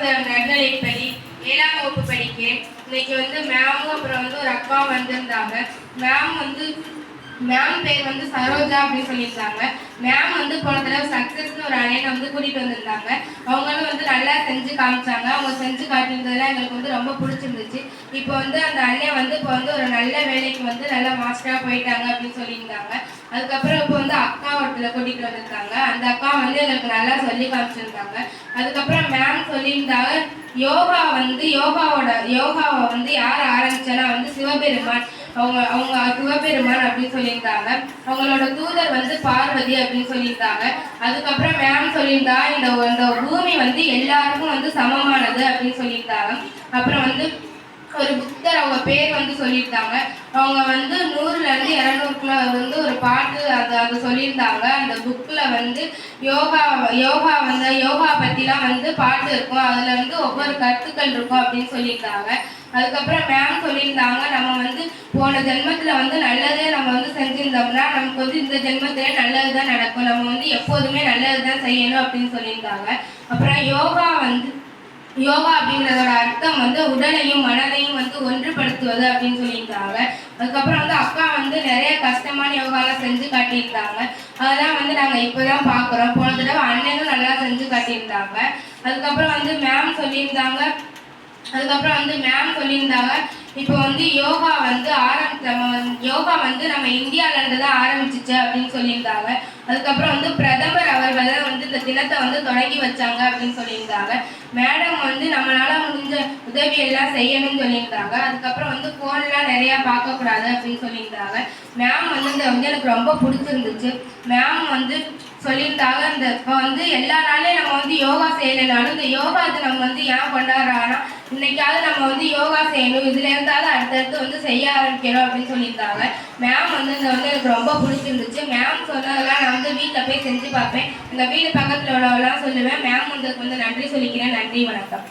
நடுநிலைப்பள்ளி 7ஆம் வகுப்பு படிக்கிறேன். இன்னைக்கு மேமும் அப்புறம் ஒரு அக்கா வந்திருந்தாங்க. மேம் பேர் சரோஜா அப்படின்னு சொல்லியிருந்தாங்க. மேம் போன தடவை சக்சஸ்னு ஒரு அலைனை கூட்டிட்டு வந்திருந்தாங்க. அவங்களும் நல்லா செஞ்சு காமிச்சாங்க. அவங்க செஞ்சு காட்டினதுலாம் எங்களுக்கு ரொம்ப பிடிச்சிருந்துச்சு. இப்போ அந்த அண்ணன் இப்போ ஒரு நல்ல வேலைக்கு நல்ல மாஸ்டரா போயிட்டாங்க அப்படின்னு சொல்லியிருந்தாங்க. அதுக்கப்புறம் இப்போ அக்கா ஒருத்தரை கூட்டிட்டு வந்திருக்காங்க. அந்த அக்கா எங்களுக்கு நல்லா சொல்லி காமிச்சிருந்தாங்க. அதுக்கப்புறம் மேம் சொல்லியிருந்தாங்க யோகாவை யார் ஆரம்பிச்சானா சிவபெருமான். அவங்க சிவபெருமான் அப்படின்னு சொல்லியிருந்தாங்க. அவங்களோட தூதர் பார்வதி அப்படின்னு சொல்லியிருந்தாங்க. அதுக்கப்புறம் மேம் சொல்லியிருந்தா இந்த பூமி எல்லாருக்கும் சமமானது அப்படின்னு சொல்லியிருந்தாங்க. அப்புறம் ஒரு புத்தர் அவங்க பேர் சொல்லியிருந்தாங்க. அவங்க 100ல இருந்து 200க்குள்ள ஒரு பாட்டு அதை சொல்லியிருந்தாங்க. அந்த புக்கில் யோகா பற்றிலாம் பாட்டு இருக்கும். அதில் ஒவ்வொரு கருத்துக்கள் இருக்கும் அப்படின்னு சொல்லியிருந்தாங்க. அதுக்கப்புறம் மேம் சொல்லியிருந்தாங்க நம்ம போன ஜென்மத்தில் நல்லதே நம்ம செஞ்சிருந்தோம்னா நமக்கு இந்த ஜென்மத்திலே நல்லது தான் நடக்கும். நம்ம எப்போதுமே நல்லது தான் செய்யணும் அப்படின்னு சொல்லியிருந்தாங்க. அப்புறம் யோகா அப்படிங்கிறதோட அர்த்தம் உடலையும் மனதையும் ஒன்றுபடுத்துவது அப்படின்னு சொல்லியிருந்தாங்க. அதுக்கப்புறம் அக்கா நிறைய கஷ்டமான யோகாலாம் செஞ்சு காட்டியிருந்தாங்க. அதெல்லாம் நாங்கள் இப்போதான் பார்க்குறோம். போன தடவை அண்ணனும் நல்லா செஞ்சு காட்டியிருந்தாங்க. அதுக்கப்புறம் மேம் சொல்லியிருந்தாங்க இப்போ யோகா யோகா நம்ம இந்தியாவில இருந்து தான் ஆரம்பிச்சிச்சு அப்படின்னு சொல்லியிருந்தாங்க. அதுக்கப்புறம் பிரதமர் அவர்கள் இந்த தினத்தை தொடங்கி வச்சாங்க அப்படின்னு சொல்லியிருந்தாங்க. மேடம் நம்மளால முடிஞ்ச உதவியெல்லாம் செய்யணும்னு சொல்லியிருந்தாங்க. அதுக்கப்புறம் ஃபோன்லாம் நிறையா பார்க்கக்கூடாது அப்படின்னு சொல்லியிருந்தாங்க. மேம் எனக்கு ரொம்ப பிடிச்சிருந்துச்சு. மேம் சொல்லியிருந்தாங்க இப்போ எல்லா நாளையும் நம்ம யோகா செய்யலைனாலும் இந்த யோகா நம்ம ஏன் கொண்டாடுறாங்கன்னா இன்னைக்காவது நம்ம யோகா செய்யணும், இதுல இருந்தாலும் அடுத்தடுத்து செய்ய ஆரம்பிக்கணும் அப்படின்னு சொல்லியிருந்தாங்க. மேம் எனக்கு ரொம்ப பிடிச்சிருந்துச்சு. மேம் சொன்னதெல்லாம் நான் வீட்டில் போய் செஞ்சு பார்ப்பேன். எங்கள் வீடு பக்கத்தில் உள்ளவெல்லாம் சொல்லுவேன். மேம் நன்றி சொல்லிக்கிறேன். நன்றி, வணக்கம்.